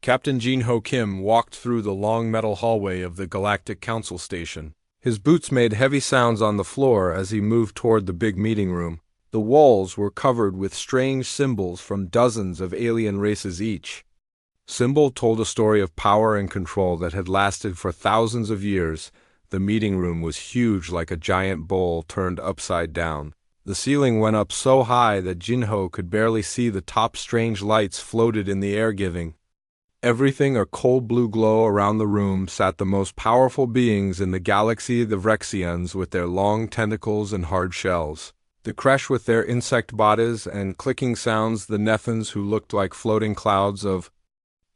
Captain Jinho Kim walked through the long metal hallway of the Galactic Council Station. His boots made heavy sounds on the floor as he moved toward the big meeting room. The walls were covered with strange symbols from dozens of alien races each. Symbol told a story of power and control that had lasted for thousands of years. The meeting room was huge, like a giant bowl turned upside down. The ceiling went up so high that Jinho could barely see the top. Strange lights floated in the air, giving everything a cold blue glow. Around the room sat the most powerful beings in the galaxy, the Vrexians with their long tentacles and hard shells, the Kresh with their insect bodies and clicking sounds, the Nethans who looked like floating clouds of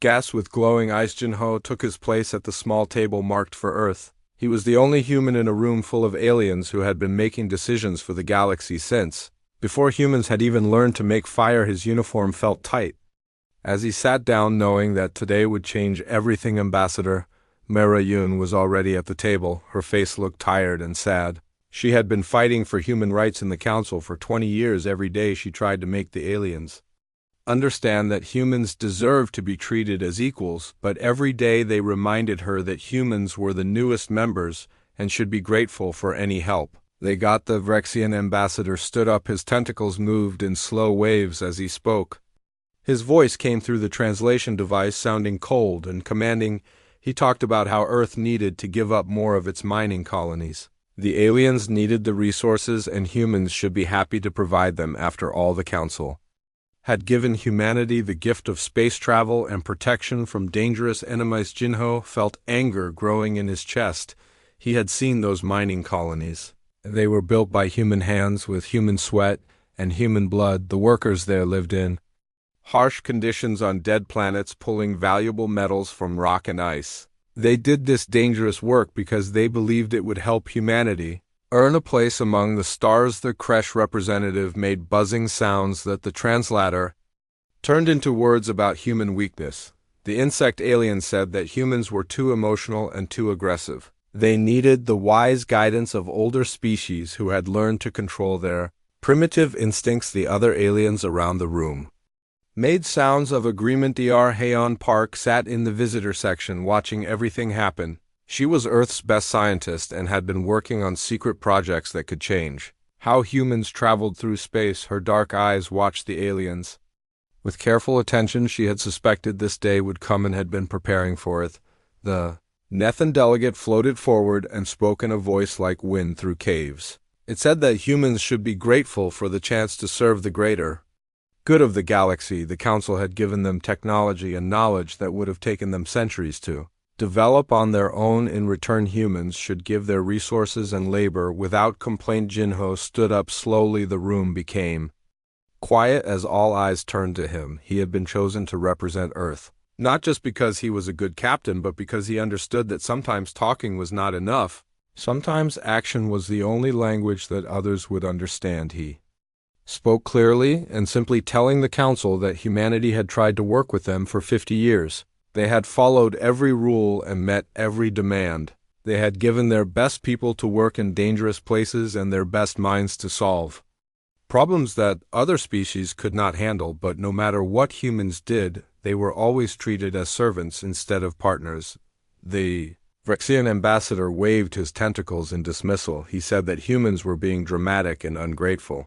gas with glowing eyes. Jinho took his place at the small table marked for Earth. He was the only human in a room full of aliens who had been making decisions for the galaxy since before humans had even learned to make fire. His uniform felt tight as he sat down, knowing that today would change everything. Ambassador Mera Yun was already at the table. Her face looked tired and sad. She had been fighting for human rights in the council for 20 years. Every day she tried to make the aliens understand that humans deserved to be treated as equals, but every day they reminded her that humans were the newest members and should be grateful for any help they got. The Vrexian ambassador stood up. His tentacles moved in slow waves as he spoke. His voice came through the translation device, sounding cold and commanding. He talked about how Earth needed to give up more of its mining colonies. The aliens needed the resources and humans should be happy to provide them. After all, the council had given humanity the gift of space travel and protection from dangerous enemies. Jinho felt anger growing in his chest. He had seen those mining colonies. They were built by human hands with human sweat and human blood. The workers there lived in harsh conditions on dead planets, pulling valuable metals from rock and ice. They did this dangerous work because they believed it would help humanity earn a place among the stars. The Kresh representative made buzzing sounds that the translator turned into words about human weakness. The insect alien said that humans were too emotional and too aggressive. They needed the wise guidance of older species who had learned to control their primitive instincts. The other aliens around the room made sounds of agreement. Dr. Haeon Park sat in the visitor section watching everything happen. She was Earth's best scientist and had been working on secret projects that could change how humans traveled through space. Her dark eyes watched the aliens with careful attention. She had suspected this day would come and had been preparing for it. The Nethan delegate floated forward and spoke in a voice like wind through caves. It said that humans should be grateful for the chance to serve the greater good of the galaxy. The council had given them technology and knowledge that would have taken them centuries to develop on their own. In return, humans should give their resources and labor without complaint. Jinho stood up slowly. The room became quiet as all eyes turned to him. He had been chosen to represent Earth, not just because he was a good captain, but because he understood that sometimes talking was not enough. Sometimes action was the only language that others would understand. He spoke clearly and simply, telling the council that humanity had tried to work with them for 50 years. They had followed every rule and met every demand. They had given their best people to work in dangerous places and their best minds to solve problems that other species could not handle. But no matter what humans did, they were always treated as servants instead of partners. The Vrexian ambassador waved his tentacles in dismissal. He said that humans were being dramatic and ungrateful.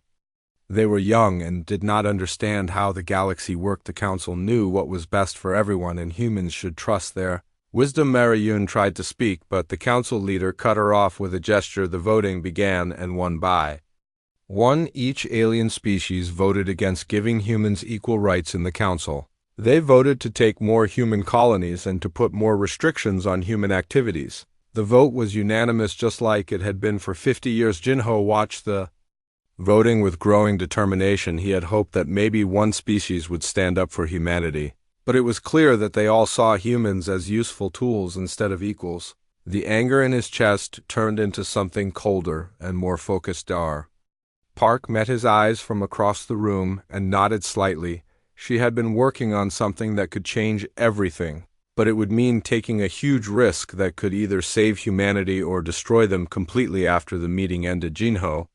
They were young and did not understand how the galaxy worked. The council knew what was best for everyone, and humans should trust their wisdom. Mera Yun tried to speak, but the council leader cut her off with a gesture. The voting began, and one by one, each alien species voted against giving humans equal rights in the council. They voted to take more human colonies and to put more restrictions on human activities. The vote was unanimous, just like it had been for 50 years. Jinho watched the voting with growing determination. He had hoped that maybe one species would stand up for humanity, but it was clear that they all saw humans as useful tools instead of equals. The anger in his chest turned into something colder and more focused. Dr. Park met his eyes from across the room and nodded slightly. She had been working on something that could change everything, but it would mean taking a huge risk that could either save humanity or destroy them completely. After the meeting ended, Jinho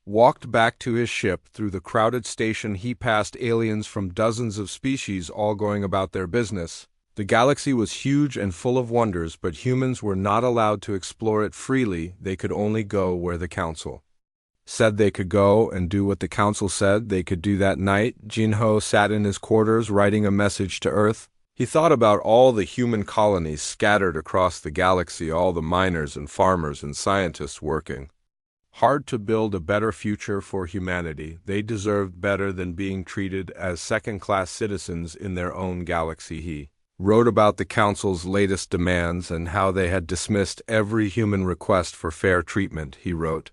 walked back to his ship. Through the crowded station, he passed aliens from dozens of species, all going about their business. The galaxy was huge and full of wonders, but humans were not allowed to explore it freely. They could only go where the Council said they could go, and do what the Council said they could do. That night, Jinho sat in his quarters writing a message to Earth. He thought about all the human colonies scattered across the galaxy, all the miners and farmers and scientists working hard to build a better future for humanity. They deserved better than being treated as second-class citizens in their own galaxy. He wrote about the Council's latest demands and how they had dismissed every human request for fair treatment. He wrote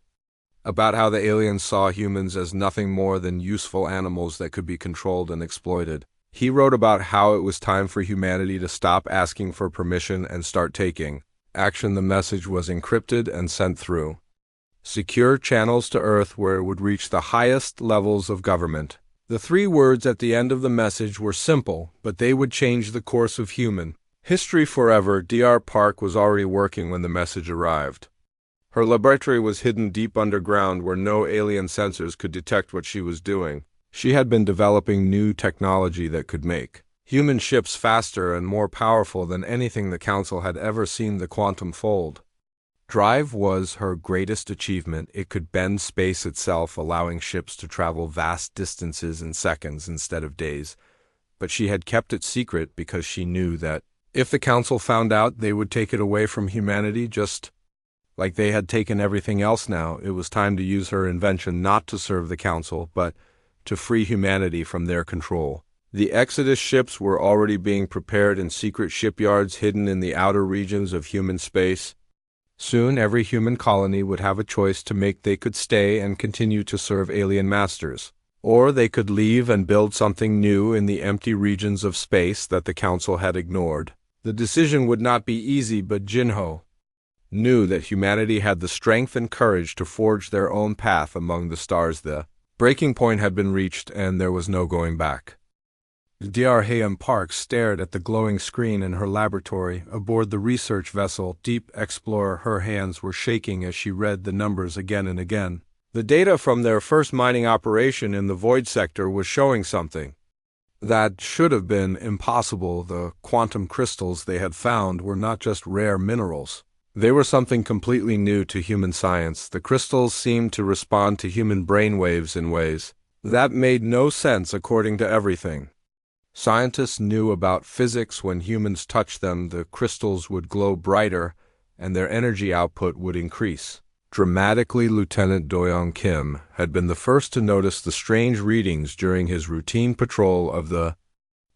about how the aliens saw humans as nothing more than useful animals that could be controlled and exploited. He wrote about how it was time for humanity to stop asking for permission and start taking action. The message was encrypted and sent through secure channels to Earth, where it would reach the highest levels of government. The 3 words at the end of the message were simple, but they would change the course of human history forever. Dr. Park was already working when the message arrived. Her laboratory was hidden deep underground where no alien sensors could detect what she was doing. She had been developing new technology that could make human ships faster and more powerful than anything the Council had ever seen. The quantum fold drive was her greatest achievement. It could bend space itself, allowing ships to travel vast distances in seconds instead of days. But she had kept it secret because she knew that if the Council found out, they would take it away from humanity, just like they had taken everything else. Now it was time to use her invention not to serve the Council, but to free humanity from their control. The Exodus ships were already being prepared in secret shipyards hidden in the outer regions of human space. Soon every human colony would have a choice to make. They could stay and continue to serve alien masters, or they could leave and build something new in the empty regions of space that the Council had ignored. The decision would not be easy, but Jinho knew that humanity had the strength and courage to forge their own path among the stars. The breaking point had been reached, and there was no going back. Dr. Park stared at the glowing screen in her laboratory aboard the research vessel Deep Explorer. Her hands were shaking as she read the numbers again and again. The data from their first mining operation in the void sector was showing something that should have been impossible. The quantum crystals they had found were not just rare minerals. They were something completely new to human science. The crystals seemed to respond to human brainwaves in ways that made no sense according to everything scientists knew about physics. When humans touched them, the crystals would glow brighter and their energy output would increase dramatically. Lieutenant Doyoung Kim had been the first to notice the strange readings during his routine patrol of the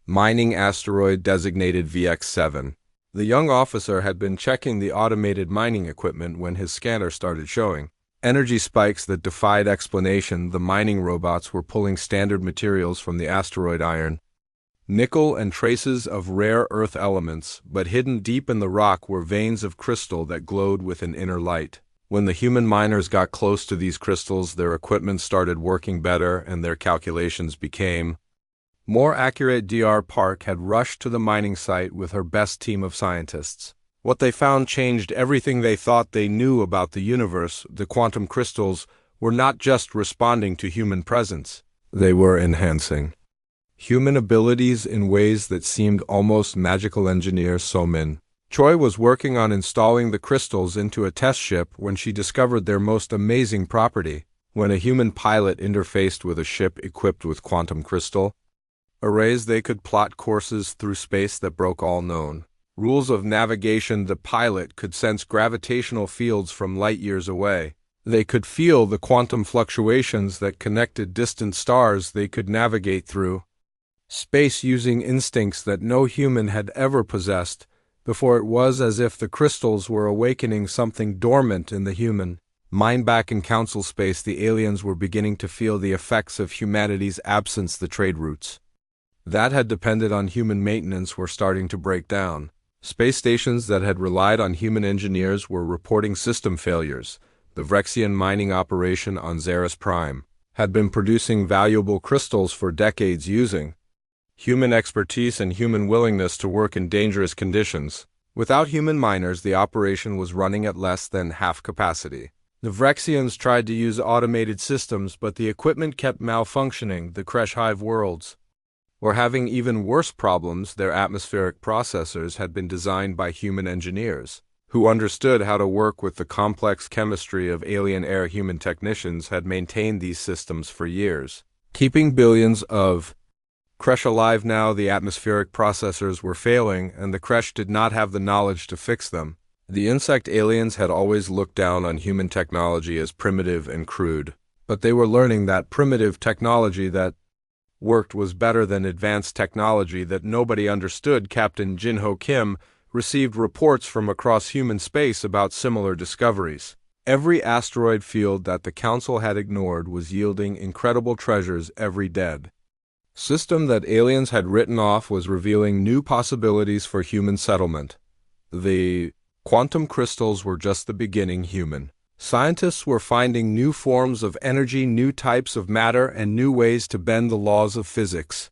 mining asteroid designated VX-7. The young officer had been checking the automated mining equipment when his scanner started showing energy spikes that defied explanation. The mining robots were pulling standard materials from the asteroid: iron, nickel, and traces of rare earth elements, but hidden deep in the rock were veins of crystal that glowed with an inner light. When the human miners got close to these crystals, their equipment started working better and their calculations became more accurate. Dr. Park had rushed to the mining site with her best team of scientists. What they found changed everything they thought they knew about the universe. The quantum crystals were not just responding to human presence, they were enhancing human abilities in ways that seemed almost magical. Engineer So-min Choi was working on installing the crystals into a test ship when she discovered their most amazing property. When a human pilot interfaced with a ship equipped with quantum crystal arrays, they could plot courses through space that broke all known rules of navigation. The pilot could sense gravitational fields from light years away. They could feel the quantum fluctuations that connected distant stars. They could navigate through space using instincts that no human had ever possessed before. It was as if the crystals were awakening something dormant in the human mind. Back in Council space, the aliens were beginning to feel the effects of humanity's absence. The trade routes that had depended on human maintenance were starting to break down. Space stations that had relied on human engineers were reporting system failures. The Vrexian mining operation on Xeris Prime had been producing valuable crystals for decades using human expertise and human willingness to work in dangerous conditions. Without human miners, the operation was running at less than half capacity. The Vrexians tried to use automated systems, but the equipment kept malfunctioning. The Kresh Hive worlds or having even worse problems, their atmospheric processors had been designed by human engineers, who understood how to work with the complex chemistry of alien air. Human technicians had maintained these systems for years, keeping billions of Kresh alive. Now the atmospheric processors were failing, and the Kresh did not have the knowledge to fix them. The insect aliens had always looked down on human technology as primitive and crude, but they were learning that primitive technology that worked was better than advanced technology that nobody understood. Captain Jinho Kim received reports from across human space about similar discoveries. Every asteroid field that the Council had ignored was yielding incredible treasures. Every dead system that aliens had written off was revealing new possibilities for human settlement. The quantum crystals were just the beginning. Human scientists were finding new forms of energy, new types of matter, and new ways to bend the laws of physics.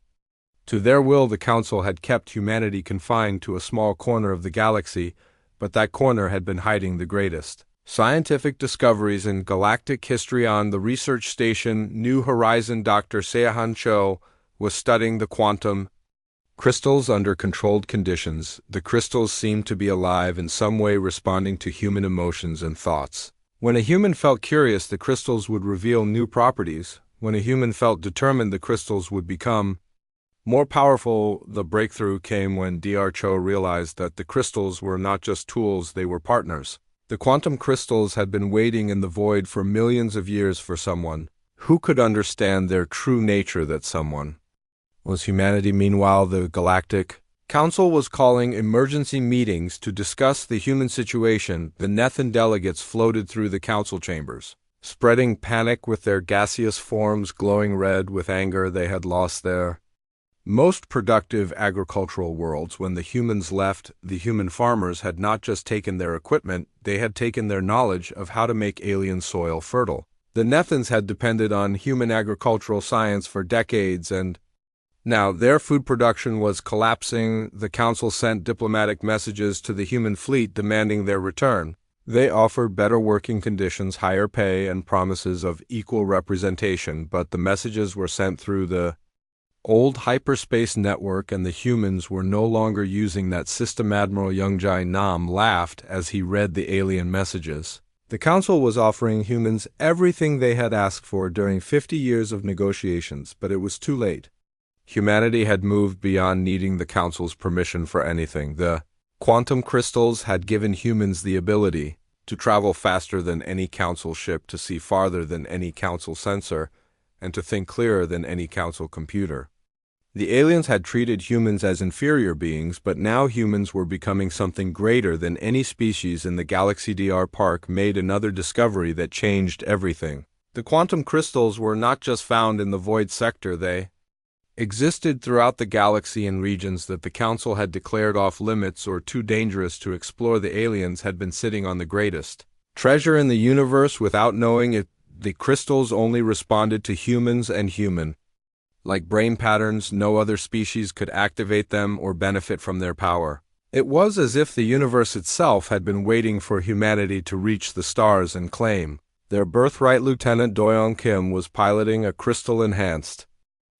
To their will, the Council had kept humanity confined to a small corner of the galaxy, but that corner had been hiding the greatest scientific discoveries in galactic history. On the research station New Horizon, Dr. Seahan Cho was studying the quantum crystals under controlled conditions. The crystals seemed to be alive in some way, responding to human emotions and thoughts. When a human felt curious, the crystals would reveal new properties. When a human felt determined, the crystals would become more powerful. The breakthrough came when Dr. Cho realized that the crystals were not just tools, they were partners. The quantum crystals had been waiting in the void for millions of years for someone who could understand their true nature. That someone was humanity. Meanwhile, the Galactic Council was calling emergency meetings to discuss the human situation. The Nethan delegates floated through the council chambers, spreading panic with their gaseous forms glowing red with anger. They had lost their most productive agricultural worlds. When the humans left, the human farmers had not just taken their equipment, they had taken their knowledge of how to make alien soil fertile. The Nethans had depended on human agricultural science for decades, and now their food production was collapsing. The Council sent diplomatic messages to the human fleet demanding their return. They offered better working conditions, higher pay, and promises of equal representation, but the messages were sent through the old hyperspace network, and the humans were no longer using that system. Admiral Youngjai Nam laughed as he read the alien messages. The Council was offering humans everything they had asked for during 50 years of negotiations, but it was too late. Humanity had moved beyond needing the Council's permission for anything. The quantum crystals had given humans the ability to travel faster than any Council ship, to see farther than any Council sensor, and to think clearer than any Council computer. The aliens had treated humans as inferior beings, but now humans were becoming something greater than any species in the galaxy. Dr. Park made another discovery that changed everything. The quantum crystals were not just found in the void sector, they existed throughout the galaxy in regions that the Council had declared off limits or too dangerous to explore. The aliens had been sitting on the greatest treasure in the universe without knowing it. The crystals only responded to humans and human like brain patterns. No other species could activate them or benefit from their power. It was as if the universe itself had been waiting for humanity to reach the stars and claim their birthright. Lieutenant Doyoung Kim was piloting a crystal-enhanced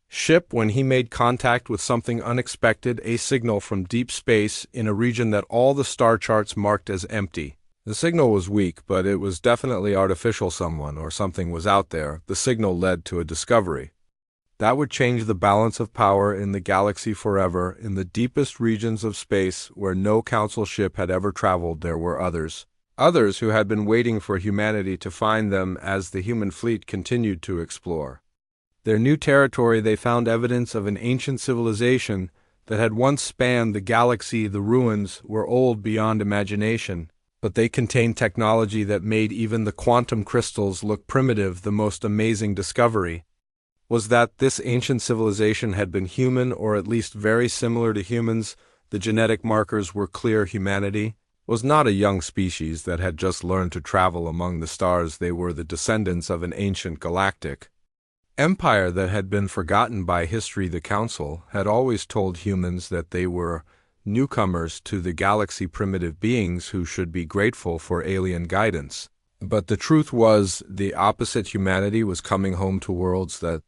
ship when he made contact with something unexpected, a signal from deep space in a region that all the star charts marked as empty. The signal was weak, but it was definitely artificial. Someone or something was out there. The signal led to a discovery that would change the balance of power in the galaxy forever. In the deepest regions of space where no Council ship had ever traveled, there were others who had been waiting for humanity to find them. As the human fleet continued to explore their new territory, they found evidence of an ancient civilization that had once spanned the galaxy. The ruins were old beyond imagination, but they contained technology that made even the quantum crystals look primitive. The most amazing discovery was that this ancient civilization had been human, or at least very similar to humans. The genetic markers were clear. Humanity was not a young species that had just learned to travel among the stars. They were the descendants of an ancient galactic empire that had been forgotten by history. The Council had always told humans that they were newcomers to the galaxy, primitive beings who should be grateful for alien guidance. But the truth was the opposite. Humanity was coming home to worlds that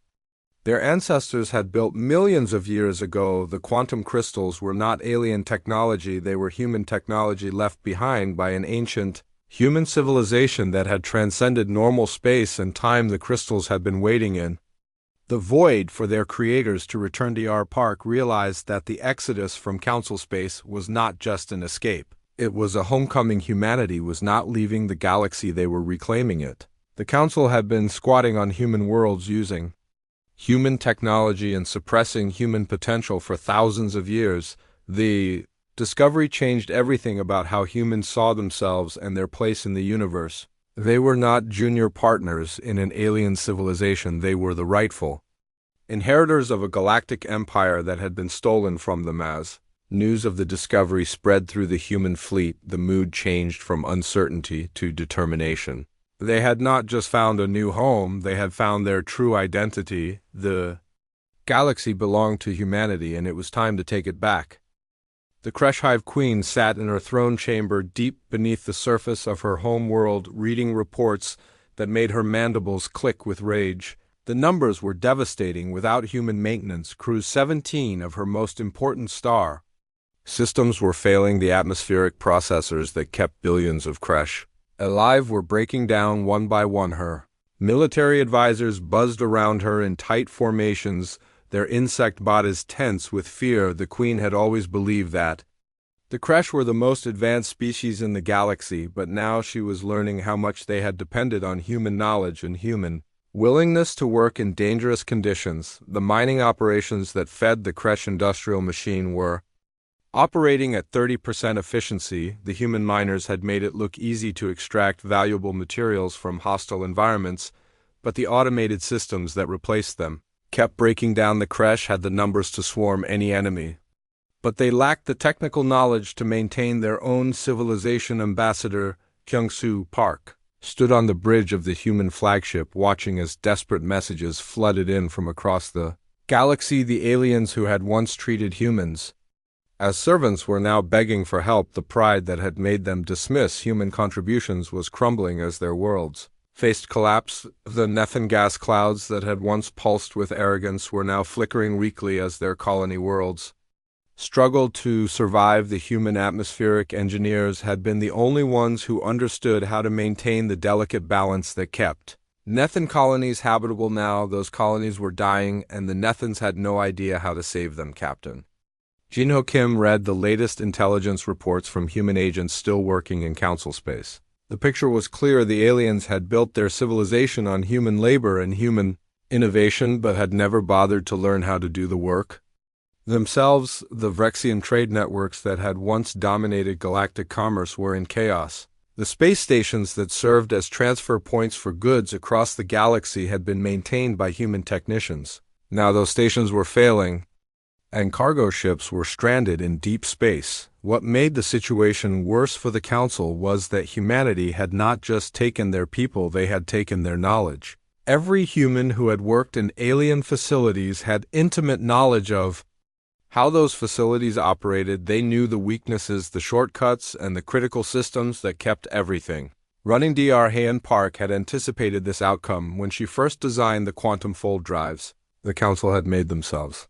Their ancestors had built millions of years ago. The quantum crystals were not alien technology, they were human technology left behind by an ancient human civilization that had transcended normal space and time. The crystals had been waiting in the void for their creators to return to our park. Realized that the exodus from council space was not just an escape. It was a homecoming. Humanity was not leaving the galaxy, they were reclaiming it. The council had been squatting on human worlds using human technology and suppressing human potential for thousands of years. The discovery changed everything about how humans saw themselves and their place in the universe. They were not junior partners in an alien civilization, they were the rightful inheritors of a galactic empire that had been stolen from them. As news of the discovery spread through the human fleet, the mood changed from uncertainty to determination. They had not just found a new home, they had found their true identity. The galaxy belonged to humanity, and it was time to take it back. The Kresh Hive Queen sat in her throne chamber deep beneath the surface of her home world, reading reports that made her mandibles click with rage. The numbers were devastating. Without human maintenance, Crew 17 of her most important star systems were failing. The atmospheric processors that kept billions of Kresh alive were breaking down one by one. Her military advisors buzzed around her in tight formations, their insect bodies tense with fear. The Queen had always believed that the Kresh were the most advanced species in the galaxy, but now she was learning how much they had depended on human knowledge and human willingness to work in dangerous conditions. The mining operations that fed the Kresh industrial machine were operating at 30% efficiency. The human miners had made it look easy to extract valuable materials from hostile environments, but the automated systems that replaced them kept breaking down. The Kresh had the numbers to swarm any enemy, but they lacked the technical knowledge to maintain their own civilization. Ambassador Kyungsoo Park stood on the bridge of the human flagship, watching as desperate messages flooded in from across the galaxy. The aliens who had once treated humans as servants were now begging for help. The pride that had made them dismiss human contributions was crumbling as their worlds faced collapse. The methane gas clouds that had once pulsed with arrogance were now flickering weakly as their colony worlds struggled to survive. The human atmospheric engineers had been the only ones who understood how to maintain the delicate balance that kept Nethan colonies habitable. Now those colonies were dying, and the Nethans had no idea how to save them. Captain Jinho Kim read the latest intelligence reports from human agents still working in council space. The picture was clear. The aliens had built their civilization on human labor and human innovation, but had never bothered to learn how to do the work themselves. The Vrexian trade networks that had once dominated galactic commerce were in chaos. The space stations that served as transfer points for goods across the galaxy had been maintained by human technicians. Now those stations were failing, and cargo ships were stranded in deep space. What made the situation worse for the Council was that humanity had not just taken their people, they had taken their knowledge. Every human who had worked in alien facilities had intimate knowledge of how those facilities operated. They knew the weaknesses, the shortcuts, and the critical systems that kept everything running. Dr. Hayan Park had anticipated this outcome when she first designed the quantum fold drives. The Council had made themselves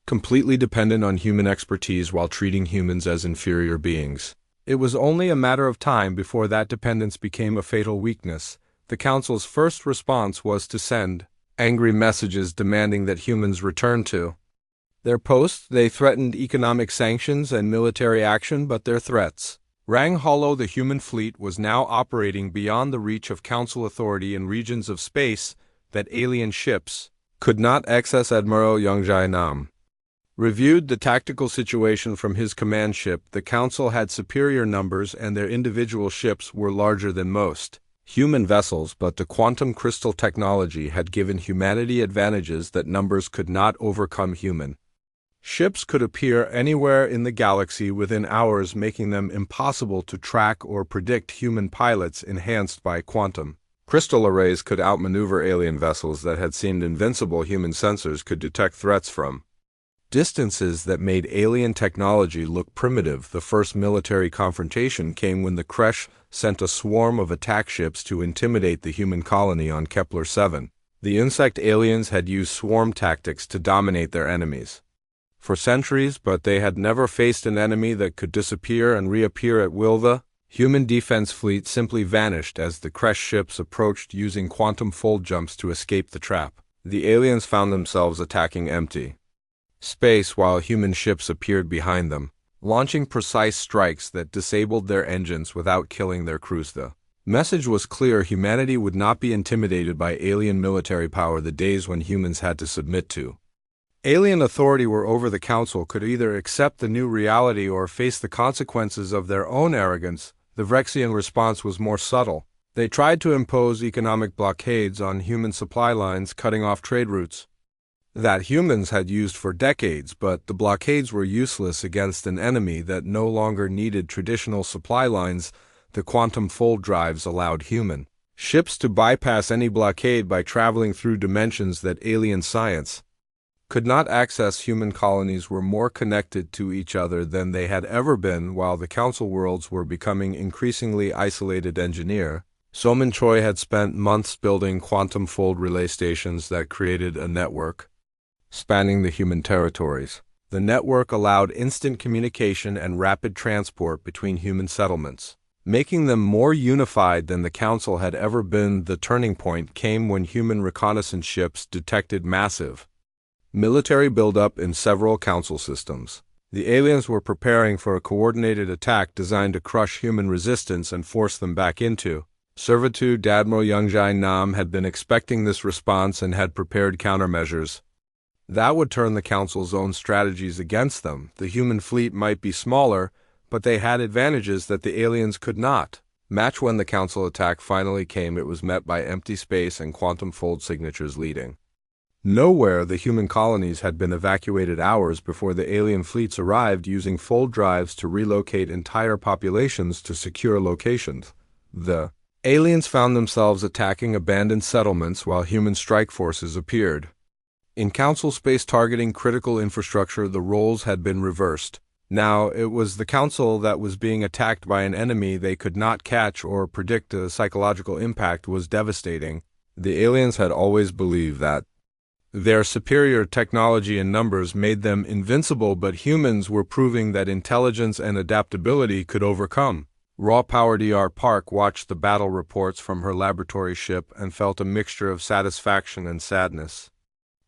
completely dependent on human expertise while treating humans as inferior beings. It was only a matter of time before that dependence became a fatal weakness. The Council's first response was to send angry messages demanding that humans return to their posts. They threatened economic sanctions and military action, but their threats rang hollow. The human fleet was now operating beyond the reach of Council authority in regions of space that alien ships could not access. Admiral Yang Nam reviewed the tactical situation from his command ship. The Council had superior numbers and their individual ships were larger than most human vessels, but the quantum crystal technology had given humanity advantages that numbers could not overcome. Human ships could appear anywhere in the galaxy within hours, making them impossible to track or predict. Human pilots, enhanced by quantum crystal arrays, could outmaneuver alien vessels that had seemed invincible. Human sensors could detect threats from distances that made alien technology look primitive. The first military confrontation came when the Kresh sent a swarm of attack ships to intimidate the human colony on Kepler 7. The insect aliens had used swarm tactics to dominate their enemies for centuries, but they had never faced an enemy that could disappear and reappear at will. The human defense fleet simply vanished as the crashed ships approached, using quantum fold jumps to escape the trap. The aliens found themselves attacking empty space while human ships appeared behind them, launching precise strikes that disabled their engines without killing their crews. The message was clear: humanity would not be intimidated by alien military power. The days when humans had to submit to alien authority were over. The council could either accept the new reality or face the consequences of their own arrogance. The Vrexian response was more subtle. They tried to impose economic blockades on human supply lines, cutting off trade routes that humans had used for decades, but the blockades were useless against an enemy that no longer needed traditional supply lines. The quantum fold drives allowed human ships to bypass any blockade by traveling through dimensions that alien science could not access. Human colonies were more connected to each other than they had ever been, while the council worlds were becoming increasingly isolated. Engineer Soman Choi had spent months building quantum fold relay stations that created a network spanning the human territories. The network allowed instant communication and rapid transport between human settlements, making them more unified than the council had ever been. The turning point came when human reconnaissance ships detected massive military buildup in several council systems. The aliens were preparing for a coordinated attack designed to crush human resistance and force them back into servitude. Admiral Youngjai Nam had been expecting this response and had prepared countermeasures that would turn the council's own strategies against them. The human fleet might be smaller, but they had advantages that the aliens could not match. When the council attack finally came, it was met by empty space and quantum fold signatures leading nowhere. The human colonies had been evacuated hours before the alien fleets arrived, using fold drives to relocate entire populations to secure locations. The aliens found themselves attacking abandoned settlements while human strike forces appeared in council space, targeting critical infrastructure. The roles had been reversed. Now it was the council that was being attacked by an enemy they could not catch or predict. The psychological impact was devastating. The aliens had always believed that their superior technology and numbers made them invincible, but humans were proving that intelligence and adaptability could overcome. Raw Power Dr. Park watched the battle reports from her laboratory ship and felt a mixture of satisfaction and sadness.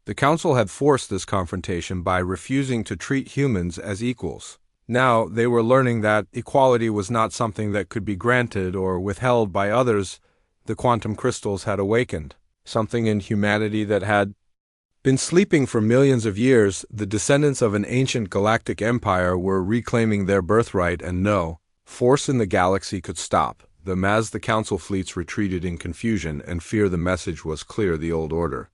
The council had forced this confrontation by refusing to treat humans as equals. Now they were learning that equality was not something that could be granted or withheld by others. The quantum crystals had awakened something in humanity that had been sleeping for millions of years. The descendants of an ancient galactic empire were reclaiming their birthright, and no force in the galaxy could stop them. As the council fleets retreated in confusion and fear, the message was clear: the old order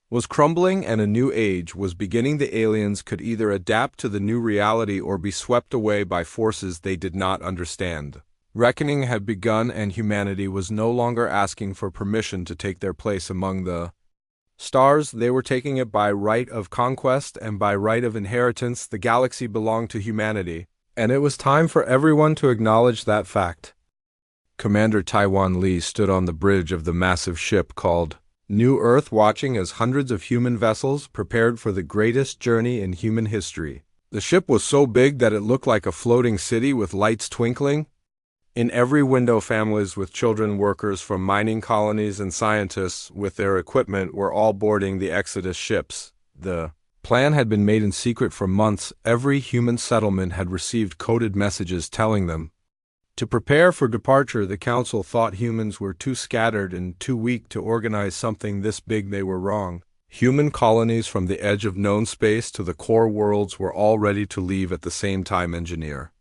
was crumbling and a new age was beginning. The aliens could either adapt to the new reality or be swept away by forces they did not understand. Reckoning had begun, and humanity was no longer asking for permission to take their place among the stars. They were taking it by right of conquest and by right of inheritance. The galaxy belonged to humanity, and it was time for everyone to acknowledge that fact. Commander Taiwan Lee stood on the bridge of the massive ship called New Earth, watching as hundreds of human vessels prepared for the greatest journey in human history. The ship was so big that it looked like a floating city with lights twinkling in every window. Families with children, workers from mining colonies, and scientists with their equipment were all boarding the Exodus ships. The plan had been made in secret for months. Every human settlement had received coded messages telling them to prepare for departure. The council thought humans were too scattered and too weak to organize something this big. They were wrong. Human colonies from the edge of known space to the core worlds were all ready to leave at the same time. Engineer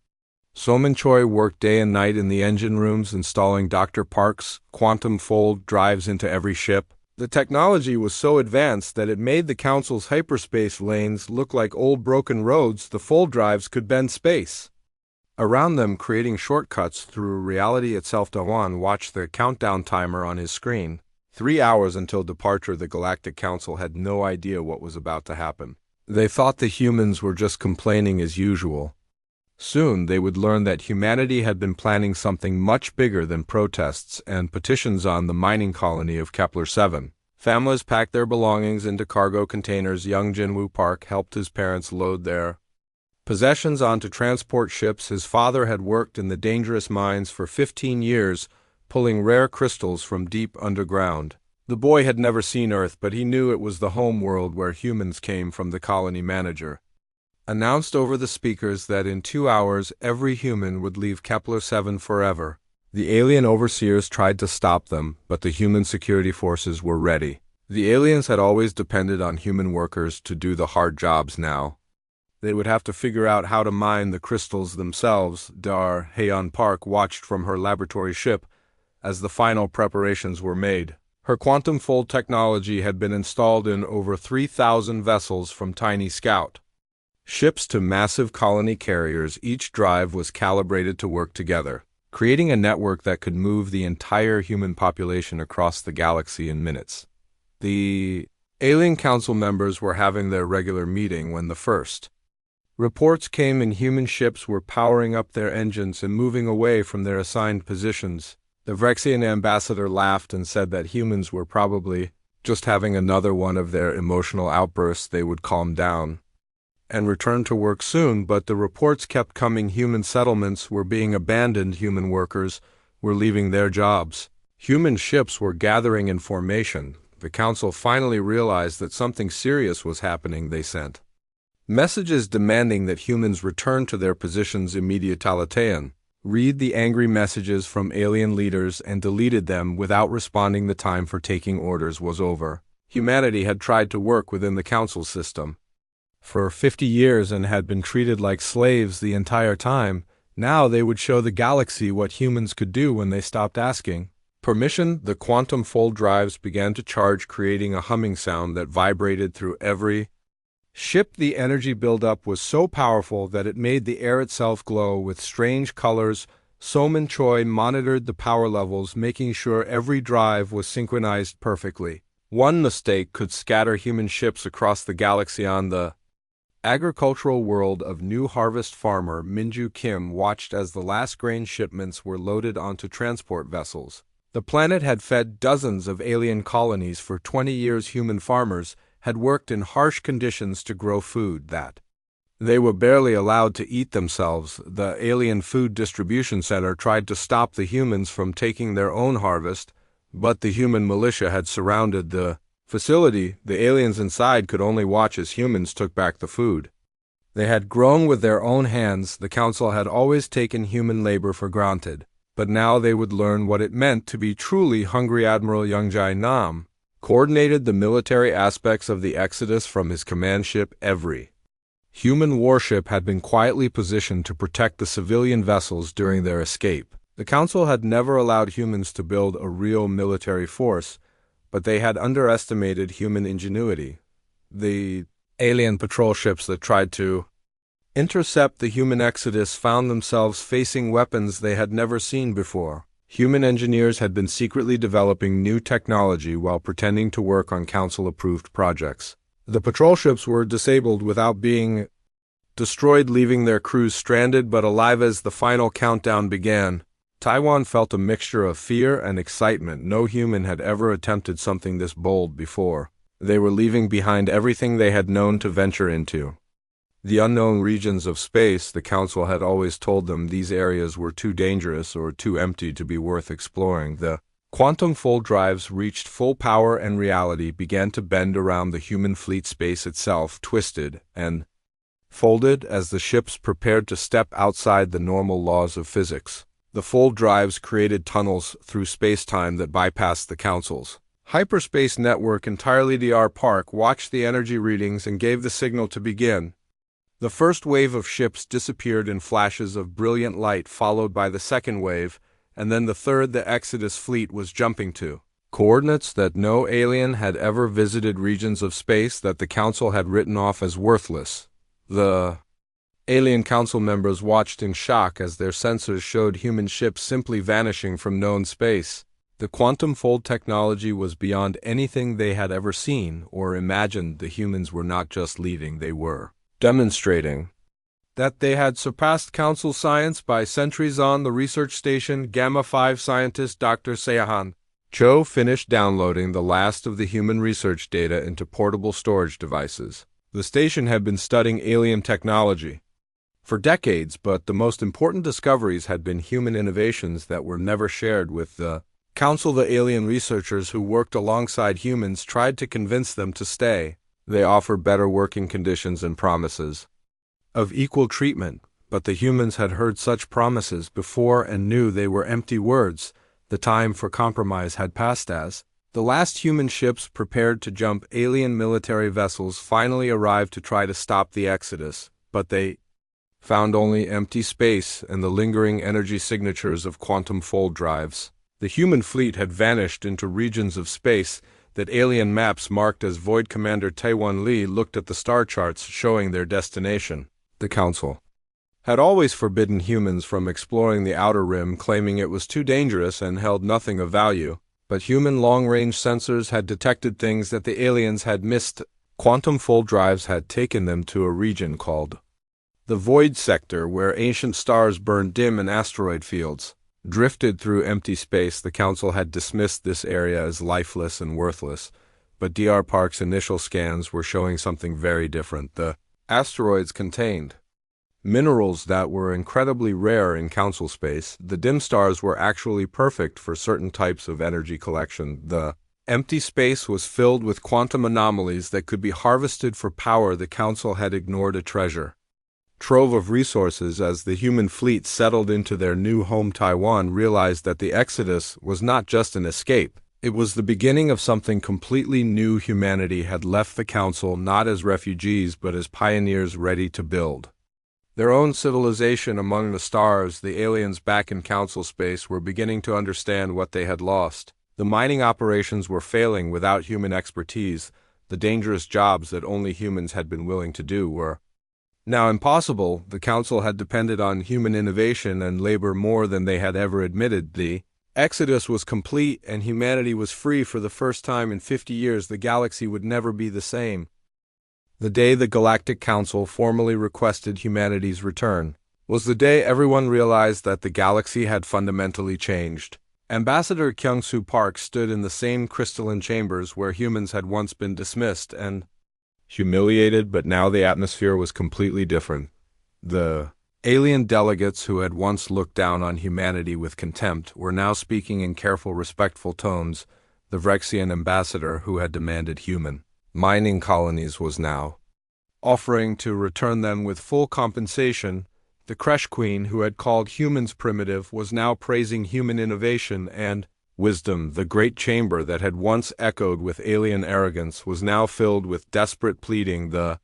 Soman Choi worked day and night in the engine rooms, installing Dr. Park's quantum fold drives into every ship. The technology was so advanced that it made the council's hyperspace lanes look like old broken roads. The fold drives could bend space around them, creating shortcuts through reality itself. Dawan watched the countdown timer on his screen. 3 hours until departure. The Galactic Council had no idea what was about to happen. They thought the humans were just complaining as usual. Soon they would learn that humanity had been planning something much bigger than protests and petitions on the mining colony of Kepler 7. Families packed their belongings into cargo containers. Young Jinwoo Park helped his parents load their possessions onto transport ships. His father had worked in the dangerous mines for 15 years, pulling rare crystals from deep underground. The boy had never seen Earth, but he knew it was the home world where humans came from. The colony manager announced over the speakers that in 2 hours every human would leave Kepler-7 forever. The alien overseers tried to stop them, but the human security forces were ready. The aliens had always depended on human workers to do the hard jobs. Now they would have to figure out how to mine the crystals themselves. Dar Haeyeon Park watched from her laboratory ship as the final preparations were made. Her quantum fold technology had been installed in over 3,000 vessels, from tiny scout ships to massive colony carriers. Each drive was calibrated to work together, creating a network that could move the entire human population across the galaxy in minutes. The Alien Council members were having their regular meeting when the first reports came in. Human ships were powering up their engines and moving away from their assigned positions. The Vrexian ambassador laughed and said that humans were probably just having another one of their emotional outbursts. They would calm down and return to work soon, but the reports kept coming. Human settlements were being abandoned. Human workers were leaving their jobs. Human ships were gathering in formation. The council finally realized that something serious was happening. They sent messages demanding that humans return to their positions immediately. Read the angry messages from alien leaders and deleted them without responding. The time for taking orders was over. Humanity had tried to work within the council system for 50 years and had been treated like slaves the entire time. Now they would show the galaxy what humans could do when they stopped asking permission. The quantum fold drives began to charge, creating a humming sound that vibrated through every ship. The energy buildup was so powerful that it made the air itself glow with strange colors. Soman Choi monitored the power levels, making sure every drive was synchronized perfectly. One mistake could scatter human ships across the galaxy. On the agricultural world of New Harvest, farmer Minju Kim watched as the last grain shipments were loaded onto transport vessels. The planet had fed dozens of alien colonies for 20 years. Human farmers had worked in harsh conditions to grow food that they were barely allowed to eat themselves. The Alien Food Distribution Center tried to stop the humans from taking their own harvest, but the human militia had surrounded the facility. The aliens inside could only watch as humans took back the food they had grown with their own hands. The council had always taken human labor for granted, but now they would learn what it meant to be truly hungry. Admiral Youngjai Nam coordinated the military aspects of the exodus from his command ship. Every human warship had been quietly positioned to protect the civilian vessels during their escape. The council had never allowed humans to build a real military force, but they had underestimated human ingenuity. The alien patrol ships that tried to intercept the human exodus found themselves facing weapons they had never seen before. Human engineers had been secretly developing new technology while pretending to work on council-approved projects. The patrol ships were disabled without being destroyed, leaving their crews stranded but alive. As the final countdown began, Taiwan felt a mixture of fear and excitement. No human had ever attempted something this bold before. They were leaving behind everything they had known to venture into the unknown regions of space. The council had always told them these areas were too dangerous or too empty to be worth exploring. The quantum fold drives reached full power and reality began to bend around the human fleet. Space itself twisted and folded as the ships prepared to step outside the normal laws of physics. The fold drives created tunnels through space-time that bypassed the council's hyperspace network entirely. DR Park watched the energy readings and gave the signal to begin. The first wave of ships disappeared in flashes of brilliant light, followed by the second wave, and then the third. The Exodus fleet was jumping to coordinates that no alien had ever visited, regions of space that the council had written off as worthless. The alien council members watched in shock as their sensors showed human ships simply vanishing from known space. The quantum fold technology was beyond anything they had ever seen or imagined. The humans were not just leaving, they were demonstrating that they had surpassed council science by centuries. On the research station, Gamma 5 scientist Dr. Seahan Cho finished downloading the last of the human research data into portable storage devices. The station had been studying alien technology for decades, but the most important discoveries had been human innovations that were never shared with the Council. The alien researchers who worked alongside humans tried to convince them to stay. They offered better working conditions and promises of equal treatment, but the humans had heard such promises before and knew they were empty words. The time for compromise had passed as the last human ships prepared to jump. Alien military vessels finally arrived to try to stop the exodus, but they found only empty space and the lingering energy signatures of quantum fold drives. The human fleet had vanished into regions of space that alien maps marked as void. Commander Taewon Lee looked at the star charts showing their destination. The Council had always forbidden humans from exploring the outer rim, claiming it was too dangerous and held nothing of value. But human long-range sensors had detected things that the aliens had missed. Quantum fold drives had taken them to a region called the Void Sector, where ancient stars burned dim and asteroid fields drifted through empty space. The Council had dismissed this area as lifeless and worthless, but Dr. Park's initial scans were showing something very different. The asteroids contained minerals that were incredibly rare in Council space. The dim stars were actually perfect for certain types of energy collection. The empty space was filled with quantum anomalies that could be harvested for power. The Council had ignored a treasure trove of resources. As the human fleet settled into their new home, Taiwan realized that the exodus was not just an escape. It was the beginning of something completely new. Humanity had left the Council not as refugees but as pioneers ready to build their own civilization among the stars. The aliens back in Council space were beginning to understand what they had lost. The mining operations were failing without human expertise. The dangerous jobs that only humans had been willing to do were now impossible. The Council had depended on human innovation and labor more than they had ever admitted. The exodus was complete and humanity was free. For the first time in 50 years, the galaxy would never be the same. The day the Galactic Council formally requested humanity's return was the day everyone realized that the galaxy had fundamentally changed. Ambassador Kyung-Soo Park stood in the same crystalline chambers where humans had once been dismissed and humiliated, but now the atmosphere was completely different. The alien delegates who had once looked down on humanity with contempt were now speaking in careful, respectful tones. The Vrexian ambassador, who had demanded human mining colonies, was now offering to return them with full compensation. The Kresh Queen, who had called humans primitive, was now praising human innovation and wisdom. The great chamber that had once echoed with alien arrogance was now filled with desperate pleading. The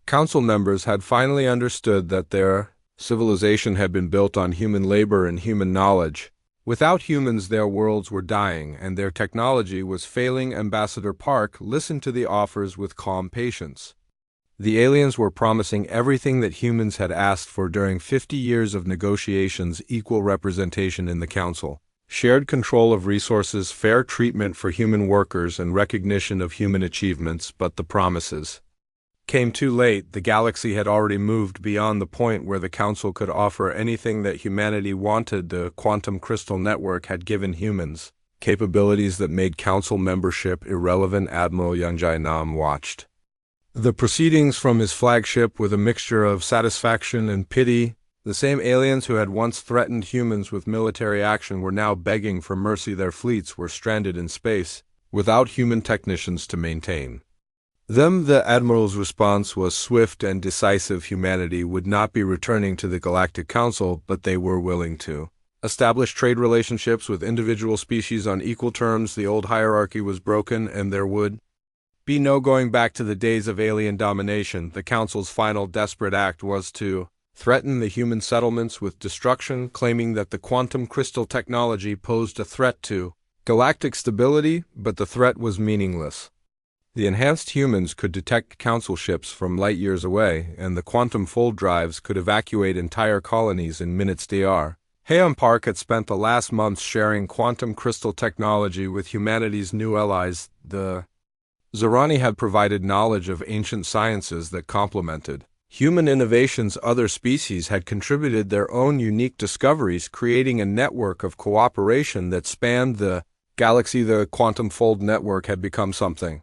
Council members had finally understood that their civilization had been built on human labor and human knowledge. Without humans, their worlds were dying, and their technology was failing. Ambassador Park listened to the offers with calm patience. The aliens were promising everything that humans had asked for during 50 years of negotiations: equal representation in the Council, shared control of resources, fair treatment for human workers, and recognition of human achievements. But the promises came too late. The galaxy had already moved beyond the point where the Council could offer anything that humanity wanted. The quantum crystal network had given humans capabilities that made Council membership irrelevant. Admiral Young Jae-nam watched the proceedings from his flagship with a mixture of satisfaction and pity. The same aliens who had once threatened humans with military action were now begging for mercy. Their fleets were stranded in space without human technicians to maintain them. The Admiral's response was swift and decisive. Humanity would not be returning to the Galactic Council, but they were willing to establish trade relationships with individual species on equal terms. The old hierarchy was broken, and there would be no going back to the days of alien domination. The Council's final desperate act was to threaten the human settlements with destruction, claiming that the quantum crystal technology posed a threat to galactic stability, but the threat was meaningless. The enhanced humans could detect Council ships from light years away, and the quantum fold drives could evacuate entire colonies in minutes. Dr. Haeun Park had spent the last months sharing quantum crystal technology with humanity's new allies. The Zorani had provided knowledge of ancient sciences that complemented human innovations. Other species had contributed their own unique discoveries, creating a network of cooperation that spanned the Galaxy, the quantum fold network, had become something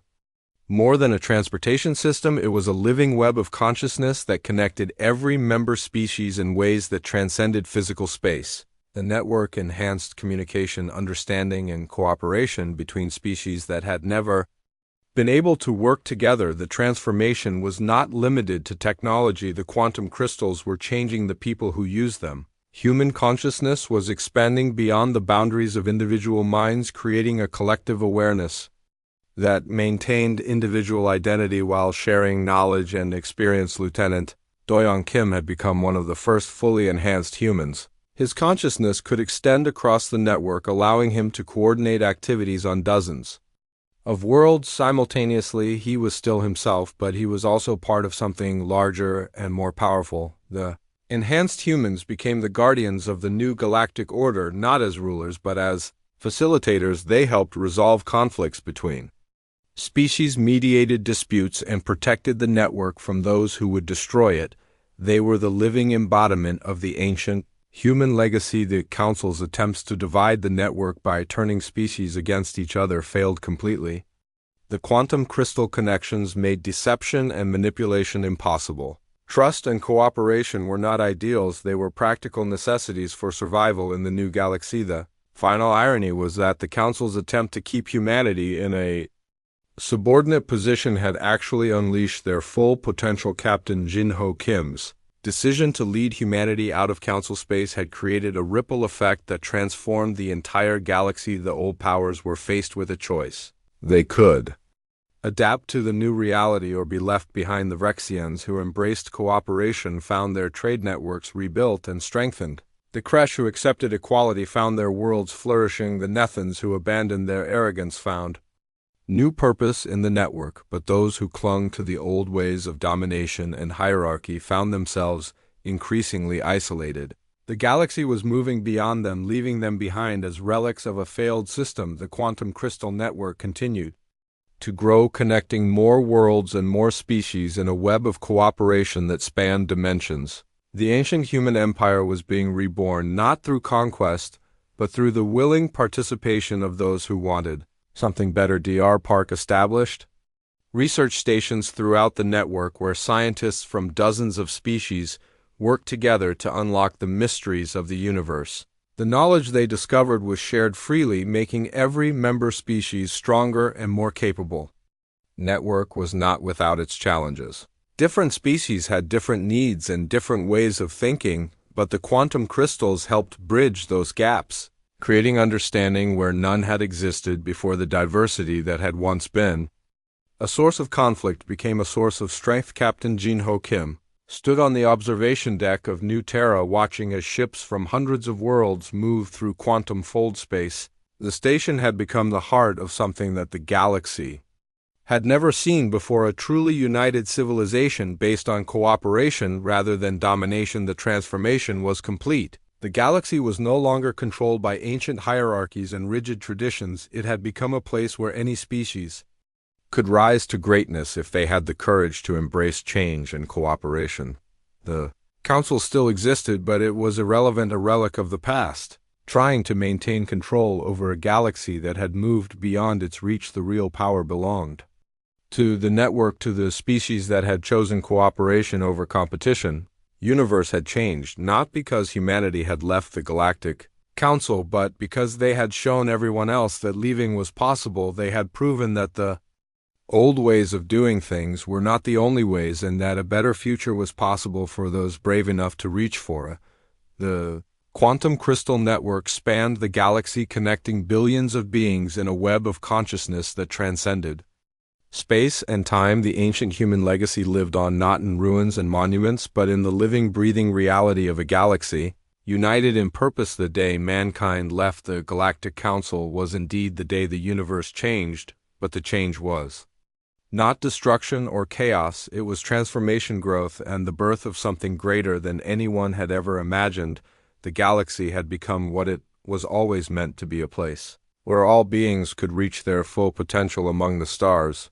more than a transportation system. It was a living web of consciousness that connected every member species in ways that transcended physical space. The network enhanced communication, understanding, and cooperation between species that had never been able to work together. The transformation was not limited to technology. The quantum crystals were changing the people who used them. Human consciousness was expanding beyond the boundaries of individual minds, creating a collective awareness that maintained individual identity while sharing knowledge and experience. Lieutenant Doyoung Kim had become one of the first fully enhanced humans. His consciousness could extend across the network, allowing him to coordinate activities on dozens of worlds simultaneously. He was still himself, but he was also part of something larger and more powerful. The enhanced humans became the guardians of the new galactic order, not as rulers, but as facilitators. They helped resolve conflicts between species, mediated disputes, and protected the network from those who would destroy it. They were the living embodiment of the ancient human legacy. The Council's attempts to divide the network by turning species against each other failed completely. The quantum crystal connections made deception and manipulation impossible. Trust and cooperation were not ideals, they were practical necessities for survival in the new galaxy. The final irony was that the Council's attempt to keep humanity in a subordinate position had actually unleashed their full potential. Captain Jin-Ho Kim's decision to lead humanity out of Council space had created a ripple effect that transformed the entire galaxy. The old powers were faced with a choice. They could adapt to the new reality or be left behind. The Rexians, who embraced cooperation, found their trade networks rebuilt and strengthened. The Kresh, who accepted equality, found their worlds flourishing. The Nethans, who abandoned their arrogance, found new purpose in the network, but those who clung to the old ways of domination and hierarchy found themselves increasingly isolated. The galaxy was moving beyond them, leaving them behind as relics of a failed system. The quantum crystal network continued to grow, connecting more worlds and more species in a web of cooperation that spanned dimensions. The ancient human empire was being reborn, not through conquest, but through the willing participation of those who wanted something better. Dr. Park established research stations throughout the network where scientists from dozens of species worked together to unlock the mysteries of the universe. The knowledge they discovered was shared freely, making every member species stronger and more capable. Network was not without its challenges. Different species had different needs and different ways of thinking, but the quantum crystals helped bridge those gaps, creating understanding where none had existed before. The diversity that had once been a source of conflict became a source of strength. Captain Jin-Ho Kim stood on the observation deck of New Terra, watching as ships from hundreds of worlds moved through quantum fold space. The station had become the heart of something that the galaxy had never seen before, a truly united civilization based on cooperation rather than domination. The transformation was complete. The galaxy was no longer controlled by ancient hierarchies and rigid traditions. It had become a place where any species could rise to greatness if they had the courage to embrace change and cooperation. The Council still existed, but it was irrelevant, a relic of the past, trying to maintain control over a galaxy that had moved beyond its reach. The real power belonged to the network, to the species that had chosen cooperation over competition. Universe had changed, not because humanity had left the Galactic Council, but because they had shown everyone else that leaving was possible. They had proven that the old ways of doing things were not the only ways, and that a better future was possible for those brave enough to reach for it. The quantum crystal network spanned the galaxy, connecting billions of beings in a web of consciousness that transcended space and time. The ancient human legacy lived on, not in ruins and monuments, but in the living, breathing reality of a galaxy united in purpose. The day mankind left the Galactic Council was indeed the day the universe changed, but the change was not destruction or chaos. It was transformation, growth, and the birth of something greater than anyone had ever imagined. The galaxy had become what it was always meant to be, a place where all beings could reach their full potential among the stars.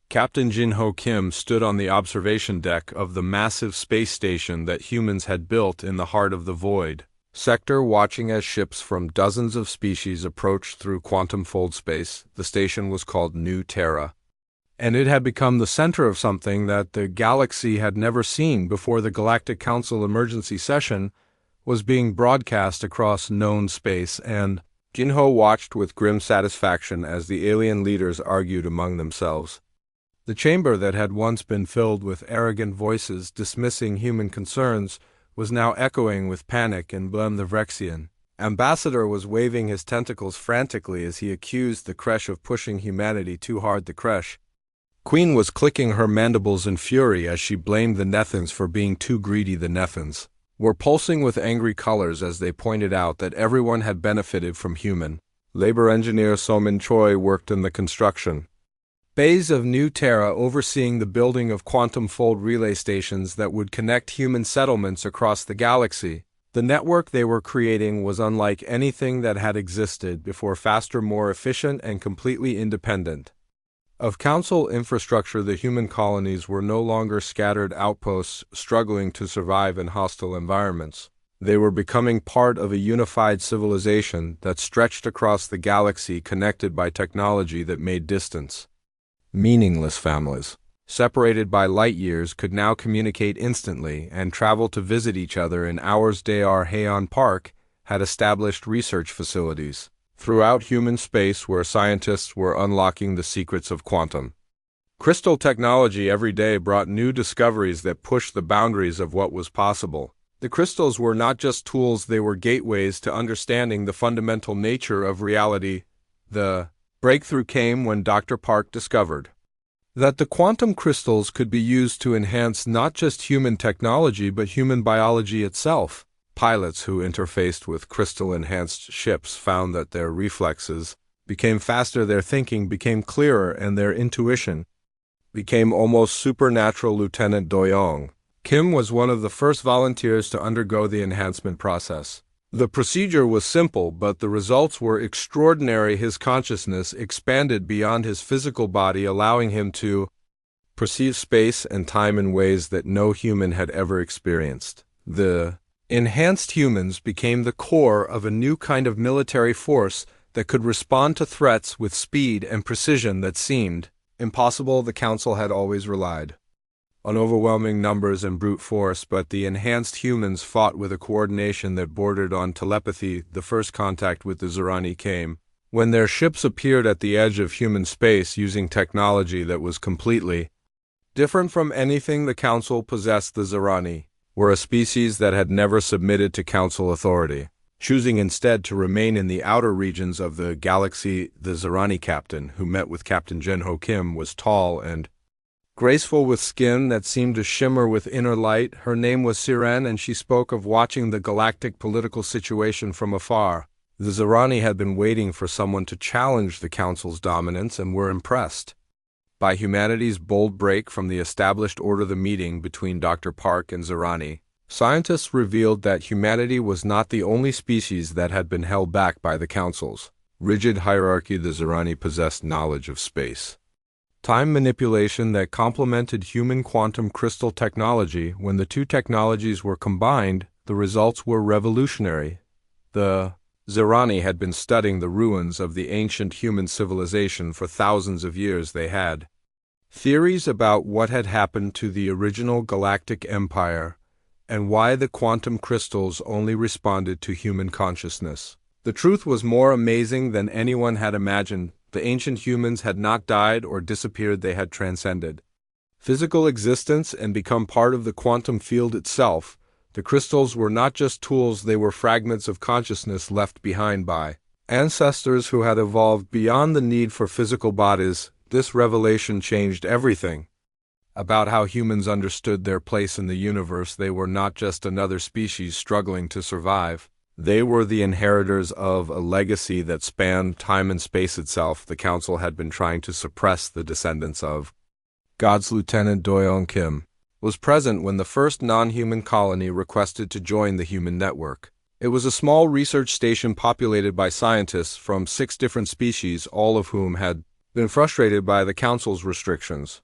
Captain Jin-Ho Kim stood on the observation deck of the massive space station that humans had built in the heart of the void. sector watching as ships from dozens of species approached through quantum fold space. The station was called New Terra, and it had become the center of something that the galaxy had never seen before. The Galactic Council emergency session was being broadcast across known space, and Jinho watched with grim satisfaction as the alien leaders argued among themselves. The chamber that had once been filled with arrogant voices dismissing human concerns was now echoing with panic and blame. The Vrexian ambassador was waving his tentacles frantically as he accused the Kresh of pushing humanity too hard. The Kresh Queen was clicking her mandibles in fury as she blamed the Nethans for being too greedy. The Nethans were pulsing with angry colors as they pointed out that everyone had benefited from human labor. Engineer Somin Choi worked in the construction bays of New Terra, overseeing the building of quantum fold relay stations that would connect human settlements across the galaxy. The network they were creating was unlike anything that had existed before, faster, more efficient, and completely independent of Council infrastructure. The human colonies were no longer scattered outposts struggling to survive in hostile environments. They were becoming part of a unified civilization that stretched across the galaxy, connected by technology that made distance meaningless. Families separated by light years could now communicate instantly and travel to visit each other in hours. Dayar Heian Park had established research facilities throughout human space where scientists were unlocking the secrets of quantum crystal technology. Every day brought new discoveries that pushed the boundaries of what was possible. The crystals were not just tools, they were gateways to understanding the fundamental nature of reality. The breakthrough came when Dr. Park discovered that the quantum crystals could be used to enhance not just human technology but human biology itself. Pilots who interfaced with crystal-enhanced ships found that their reflexes became faster, their thinking became clearer, and their intuition became almost supernatural. Lieutenant Doyoung Kim was one of the first volunteers to undergo the enhancement process. The procedure was simple, but the results were extraordinary. His consciousness expanded beyond his physical body, allowing him to perceive space and time in ways that no human had ever experienced. The enhanced humans became the core of a new kind of military force that could respond to threats with speed and precision that seemed impossible. The Council had always relied on overwhelming numbers and brute force, but the enhanced humans fought with a coordination that bordered on telepathy. The first contact with the Zerani came when their ships appeared at the edge of human space using technology that was completely different from anything the Council possessed. The Zerani were a species that had never submitted to Council authority, choosing instead to remain in the outer regions of the galaxy. The Zerani captain, who met with Captain Jinho Kim, was tall and graceful with skin that seemed to shimmer with inner light. Her name was Siren, and she spoke of watching the galactic political situation from afar. The Zerani had been waiting for someone to challenge the Council's dominance and were impressed by humanity's bold break from the established order. The meeting between Dr. Park and Zerani scientists revealed that humanity was not the only species that had been held back by the Council's rigid hierarchy. The Zerani possessed knowledge of space time manipulation that complemented human quantum crystal technology. When the two technologies were combined, the results were revolutionary. The Zerani had been studying the ruins of the ancient human civilization for thousands of years. They had theories about what had happened to the original galactic empire and why the quantum crystals only responded to human consciousness. The truth was more amazing than anyone had imagined. The ancient humans had not died or disappeared, they had transcended physical existence and become part of the quantum field itself. The crystals were not just tools, they were fragments of consciousness left behind by ancestors who had evolved beyond the need for physical bodies. This revelation changed everything about how humans understood their place in the universe. They were not just another species struggling to survive. They were the inheritors of a legacy that spanned time and space itself. The Council had been trying to suppress the descendants of God's Lieutenant Doyoung Kim was present when the first non-human colony requested to join the human network. It was a small research station populated by scientists from 6 different species, all of whom had been frustrated by the Council's restrictions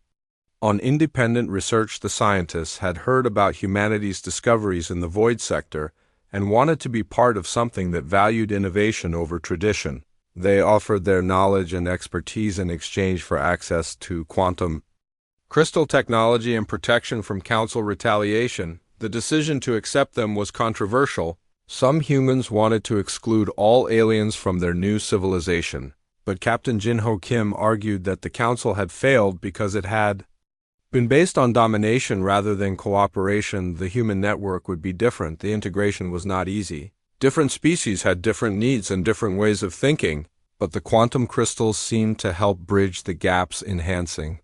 on independent research. The scientists had heard about humanity's discoveries in the void sector and wanted to be part of something that valued innovation over tradition. They offered their knowledge and expertise in exchange for access to quantum crystal technology and protection from Council retaliation. The decision to accept them was controversial. Some humans wanted to exclude all aliens from their new civilization, but Captain Jinho Kim argued that the Council had failed because it had been based on domination rather than cooperation. The human network would be different. The integration was not easy. Different species had different needs and different ways of thinking, but the quantum crystals seemed to help bridge the gaps, enhancing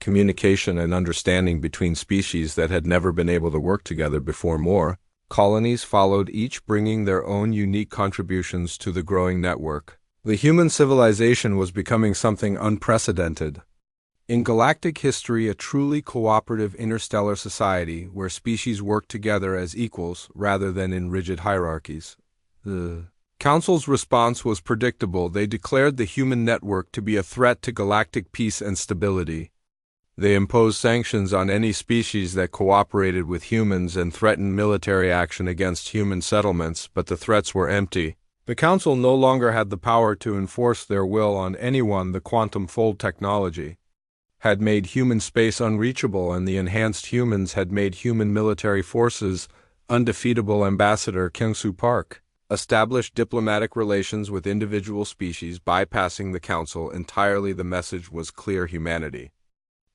communication and understanding between species that had never been able to work together before. More colonies followed, each bringing their own unique contributions to the growing network. The human civilization was becoming something unprecedented in galactic history, a truly cooperative interstellar society where species worked together as equals rather than in rigid hierarchies. The Council's response was predictable. They declared the human network to be a threat to galactic peace and stability. They imposed sanctions on any species that cooperated with humans and threatened military action against human settlements, but the threats were empty. The Council no longer had the power to enforce their will on anyone. The quantum fold technology had made human space unreachable, and the enhanced humans had made human military forces undefeatable. Ambassador Kyung-Soo Park established diplomatic relations with individual species, bypassing the Council entirely. The message was clear: humanity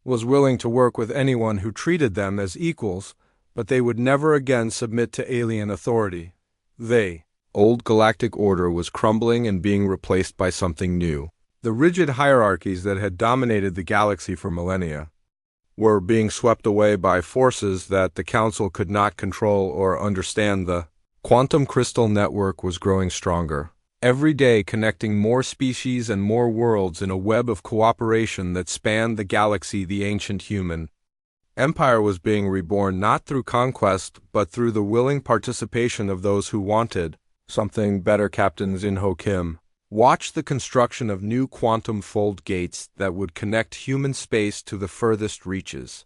was willing to work with anyone who treated them as equals, but they would never again submit to alien authority. The old galactic order was crumbling and being replaced by something new. The rigid hierarchies that had dominated the galaxy for millennia were being swept away by forces that the Council could not control or understand. The quantum crystal network was growing stronger, every day connecting more species and more worlds in a web of cooperation that spanned the galaxy. The ancient human empire was being reborn, not through conquest, but through the willing participation of those who wanted something better. Captain Jinho Kim watched the construction of new quantum fold gates that would connect human space to the furthest reaches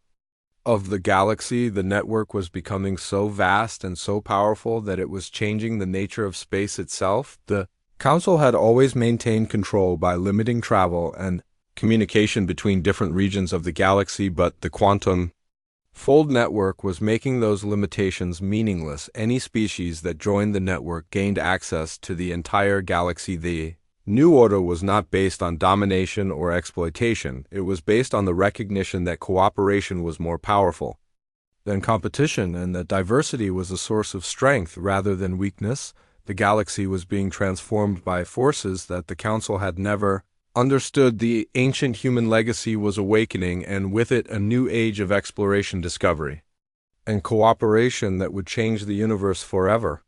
of the galaxy. The network was becoming so vast and so powerful that it was changing the nature of space itself. The Council had always maintained control by limiting travel and communication between different regions of the galaxy, but the quantum fold network was making those limitations meaningless. Any species that joined the network gained access to the entire galaxy. The new order was not based on domination or exploitation. It was based on the recognition that cooperation was more powerful than competition, and that diversity was a source of strength rather than weakness. The galaxy was being transformed by forces that the Council had never understood. The ancient human legacy was awakening, and with it a new age of exploration, discovery, and cooperation that would change the universe forever.